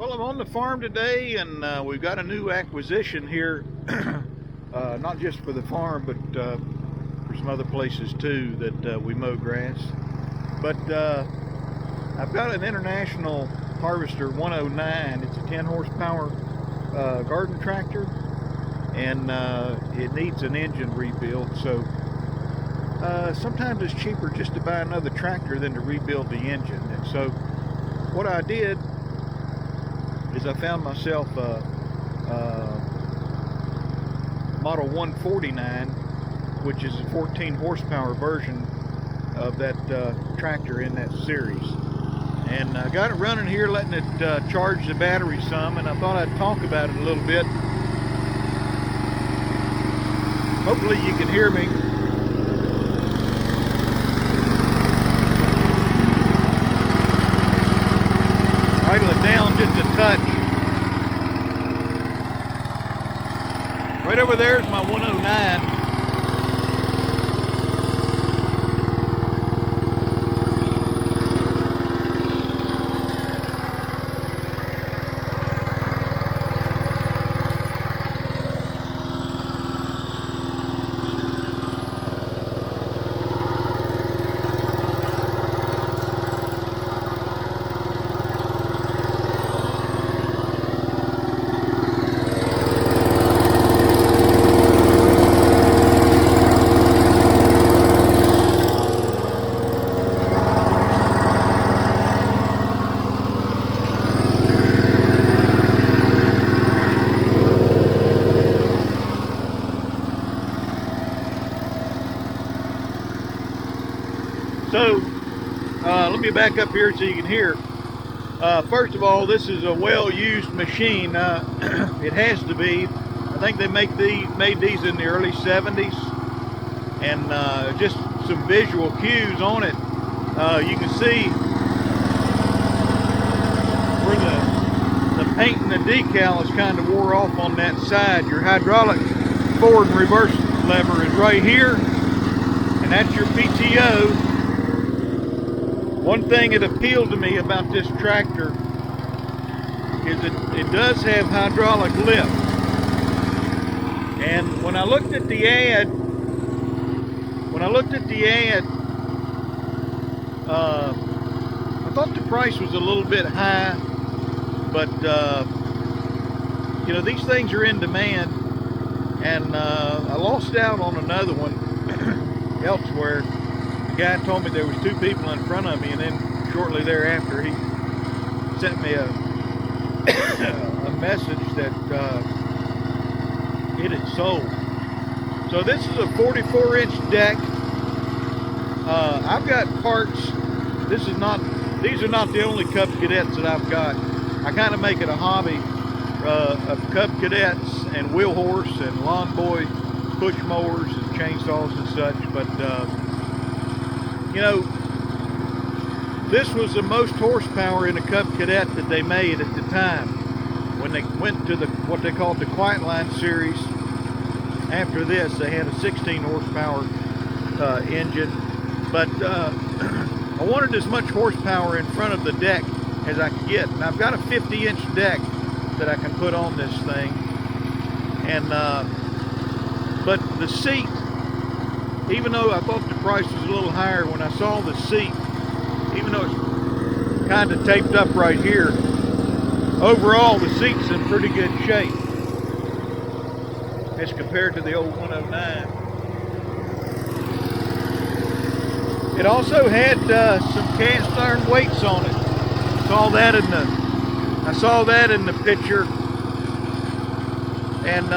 Well, I'm on the farm today, and we've got a new acquisition here, not just for the farm, but for some other places too that we mow grass. But I've got an International Harvester 109. It's a 10 horsepower garden tractor, and it needs an engine rebuild. So sometimes it's cheaper just to buy another tractor than to rebuild the engine. And so what I did is I found myself a Model 149, which is a 14 horsepower version of that tractor in that series. And I got it running here, letting it charge the battery some, and I thought I'd talk about it a little bit. Hopefully you can hear me. Idle it down just a touch. Right over there is my 109. So let me back up here so you can hear. First of all, this is a well-used machine. It has to be. I think they made these in the early 70s, and just some visual cues on it. You can see where the paint and the decal is kind of wore off on that side. Your hydraulic forward and reverse lever is right here, and that's your PTO. One thing that appealed to me about this tractor is it does have hydraulic lift. And when I looked at the ad, I thought the price was a little bit high, but you know, these things are in demand, and I lost out on another one elsewhere. The guy told me there was two people in front of me, and then shortly thereafter he sent me a message that it had sold. So this is a 44-inch deck. I've got parts. These are not the only Cub Cadets that I've got. I kind of make it a hobby of Cub Cadets and wheel horse and lawn boy push mowers and chainsaws and such, but you know, this was the most horsepower in a Cub Cadet that they made at the time when they went to what they called the Quiet Line series. After this, they had a 16 horsepower engine, but I wanted as much horsepower in front of the deck as I could get, and I've got a 50-inch deck that I can put on this thing. And but the seat, even though I thought the price was a little higher, when I saw the seat, even though it's kind of taped up right here, overall the seat's in pretty good shape as compared to the old 109. It also had some cast iron weights on it. I saw that in the picture, and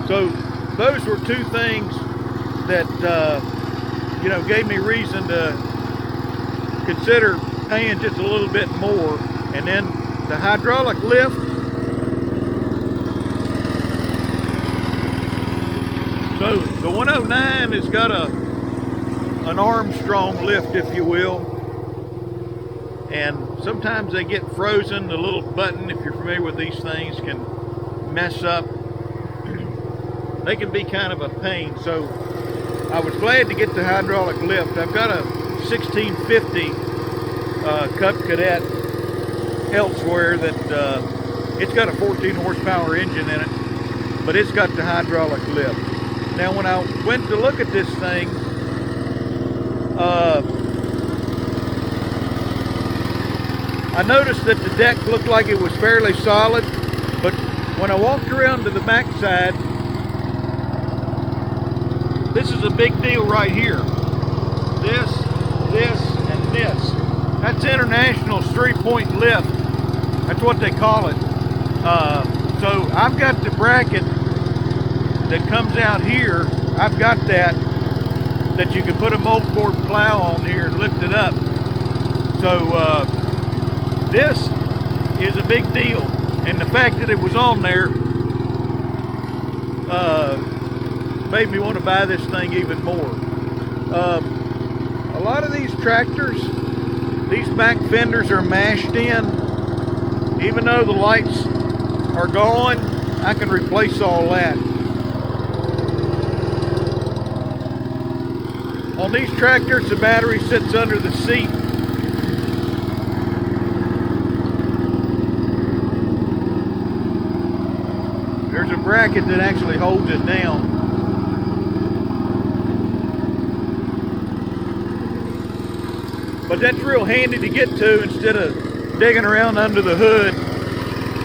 so those were two things that you know, gave me reason to consider paying just a little bit more. And then the hydraulic lift, so the 109 has got an Armstrong lift, if you will, and sometimes they get frozen. The little button, if you're familiar with these things, can mess up. They can be kind of a pain, so I was glad to get the hydraulic lift. I've got a 1650 Cub Cadet elsewhere that it's got a 14 horsepower engine in it, but it's got the hydraulic lift. Now when I went to look at this thing, I noticed that the deck looked like it was fairly solid, but when I walked around to the backside, this is a big deal right here. This, and this. That's International's 3-point lift. That's what they call it. So I've got the bracket that comes out here. I've got that you can put a multi-board plow on here and lift it up. So this is a big deal, and the fact that it was on there made me want to buy this thing even more. A lot of these tractors, these back fenders are mashed in. Even though the lights are gone, I can replace all that. On these tractors, the battery sits under the seat. There's a bracket that actually holds it down. But that's real handy to get to instead of digging around under the hood.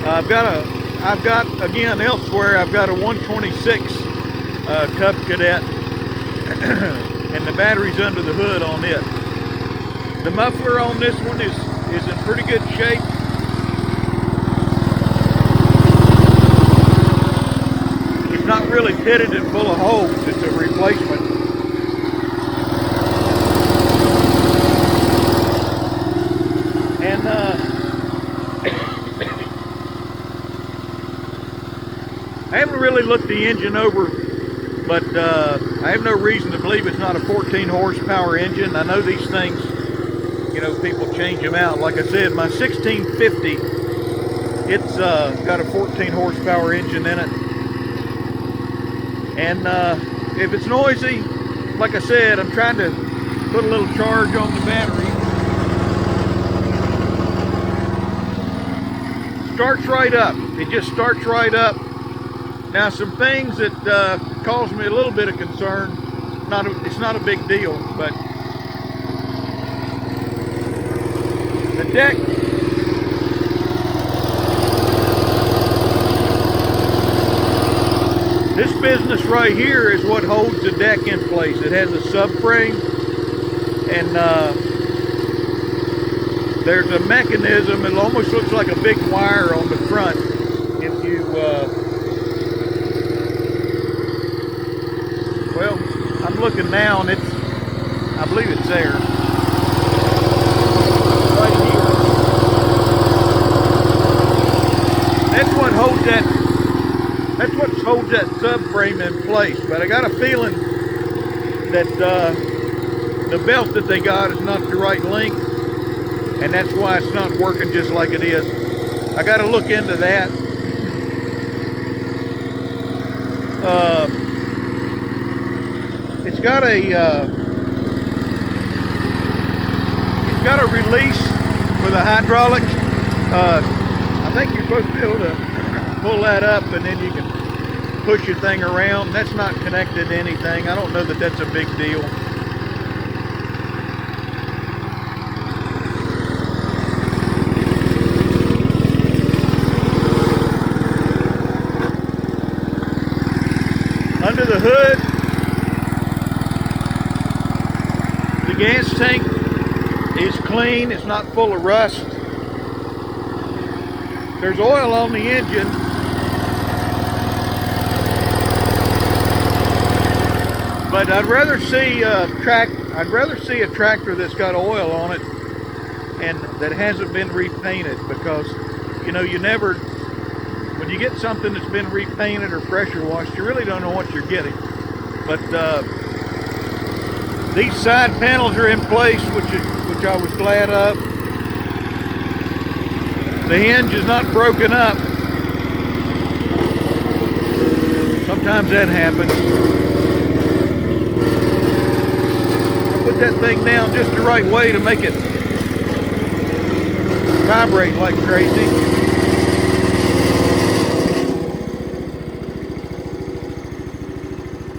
I've got again elsewhere, I've got a 126 Cub Cadet, and the battery's under the hood on it. The muffler on this one is in pretty good shape. It's not really pitted and full of holes. It's a replacement. And I haven't really looked the engine over, but I have no reason to believe it's not a 14 horsepower engine. I know these things, you know, people change them out. Like I said, my 1650, it's got a 14 horsepower engine in it. And if it's noisy, like I said, I'm trying to put a little charge on the battery. Starts right up. It just starts right up. Now, some things that cause me a little bit of concern. It's not a big deal, but the deck. This business right here is what holds the deck in place. It has a subframe, and there's a mechanism. It almost looks like a big wire on the front. If you, well, I'm looking now, and I believe it's there. Right here. That's what holds that subframe in place. But I got a feeling that the belt that they got is not the right length, and that's why it's not working just like it is. I got to look into that. It's got a release for the hydraulics. I think you're supposed to be able to pull that up, and then you can push your thing around. That's not connected to anything. I don't know that that's a big deal. Under the hood, the gas tank is clean. It's not full of rust. There's oil on the engine. But I'd rather see a tractor that's got oil on it and that hasn't been repainted, because you know, when you get something that's been repainted or pressure washed, you really don't know what you're getting. But these side panels are in place, which I was glad of. The hinge is not broken up. Sometimes that happens. I put that thing down just the right way to make it vibrate like crazy.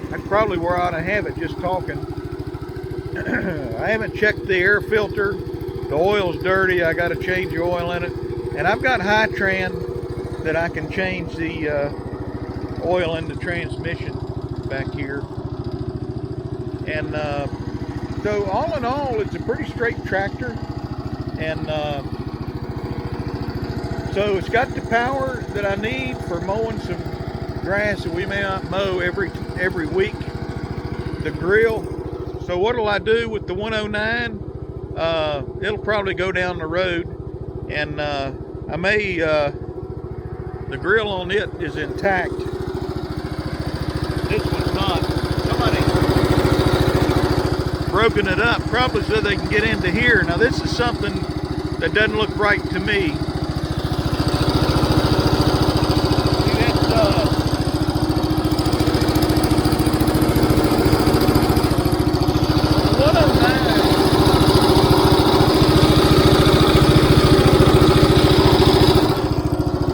That's probably where I ought to have it, just talking. I haven't checked the air filter. The oil's dirty. I got to change the oil in it. And I've got high tran that I can change the oil in the transmission back here. And so all in all, it's a pretty straight tractor. And so it's got the power that I need for mowing some grass that we may not mow every week. The grill. So what'll I do with the 109? It'll probably go down the road, and I may the grill on it is intact. This one's not. Somebody broken it up, probably so they can get into here. Now this is something that doesn't look right to me. See, that's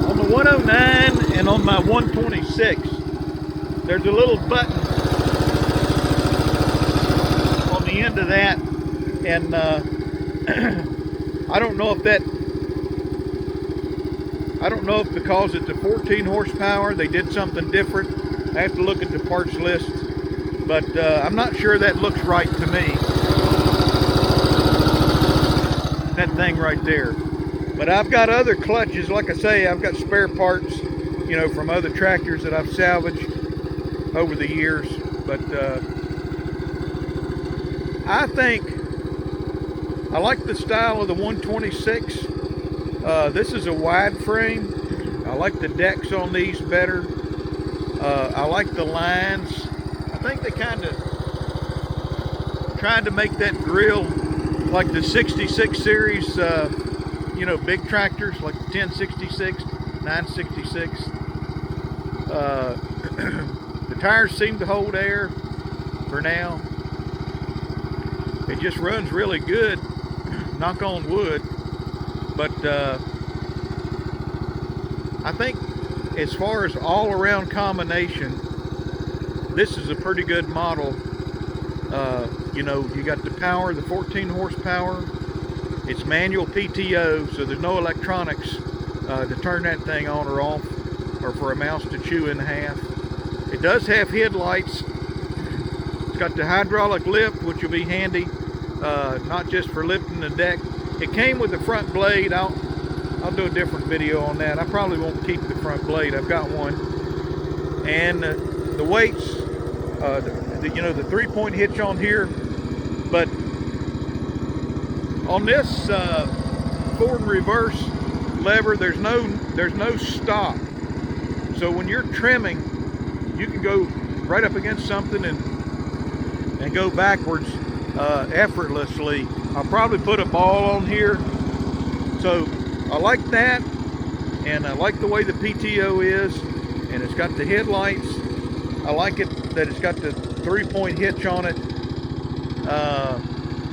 on the 109 and on my 126. There's a little button on the end of that, and I don't know if because it's a 14 horsepower they did something different. I have to look at the parts list, but I'm not sure that looks right to me. That thing right there. But I've got other clutches. Like I say, I've got spare parts, you know, from other tractors that I've salvaged over the years. But I think I like the style of the 126. This is a wide frame. I like the decks on these better. I like the lines. I think they kind of tried to make that grill like the 66 series, you know, big tractors like the 1066, 966. The tires seem to hold air for now. It just runs really good, knock on wood. But I think as far as all around combination, this is a pretty good model. You know, you got the power, the 14 horsepower. It's manual PTO, so there's no electronics to turn that thing on or off, or for a mouse to chew in half. It does have headlights. It's got the hydraulic lift, which will be handy, not just for lifting the deck. It came with the front blade. I'll do a different video on that. I probably won't keep the front blade. I've got one. And the weights, you know, the 3-point hitch on here. But on this forward and reverse lever, there's no stop. So when you're trimming, you can go right up against something and go backwards effortlessly. I'll probably put a ball on here. So I like that, and I like the way the PTO is, and it's got the headlights. I like it that it's got the 3-point hitch on it.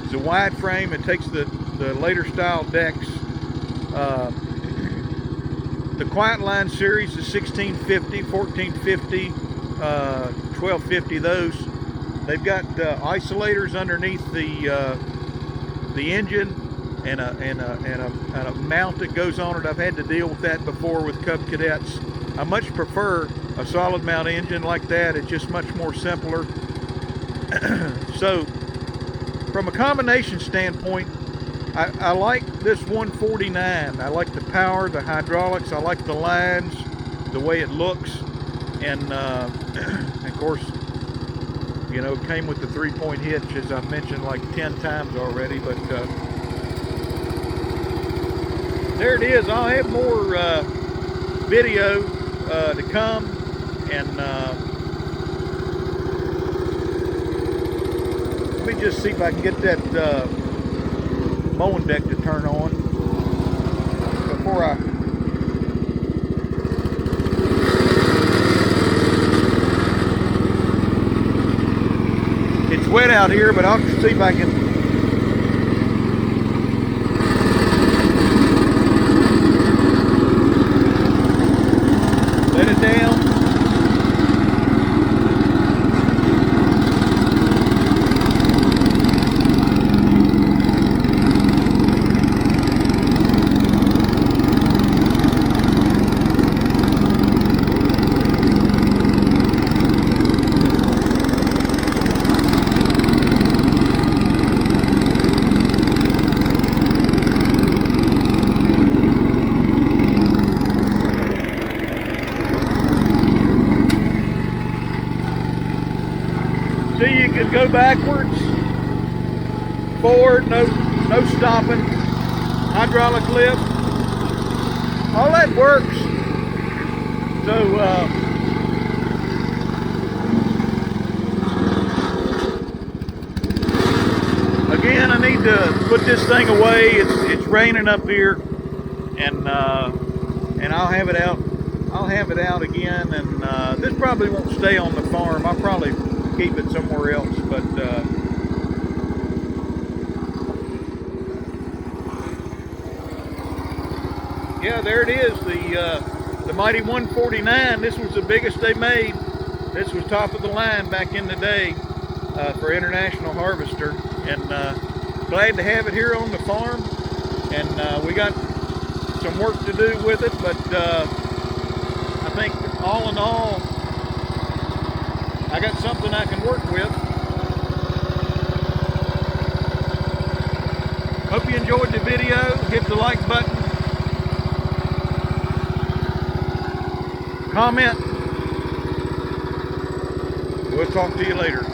It's a wide frame. It takes the later style decks. The Quiet Line series is 1650, 1450, 1250. Those they've got isolators underneath the engine, and a mount that goes on it. I've had to deal with that before with Cub Cadets. I much prefer a solid mount engine like that. It's just much more simpler. So from a combination standpoint, I like this 149. I like the power, the hydraulics. I like the lines, the way it looks, and of course, you know, it came with the 3-point hitch, as I've mentioned like 10 times already. But there it is. I'll have more video to come, and let me just see if I can get that mowing deck to turn on before I it's wet out here, but I'll see if I can it down. See, you can go backwards, forward, no stopping, hydraulic lift, all that works. So, again, I need to put this thing away. It's raining up here, and I'll have it out. I'll have it out again, and this probably won't stay on the farm. I'll probably keep it somewhere else, but yeah, there it is, the mighty 149. This was the biggest they made. This was top of the line back in the day for International Harvester, and glad to have it here on the farm. And we got some work to do with it, but I think all in all, I got something I can work with. Hope you enjoyed the video. Hit the like button. Comment. We'll talk to you later.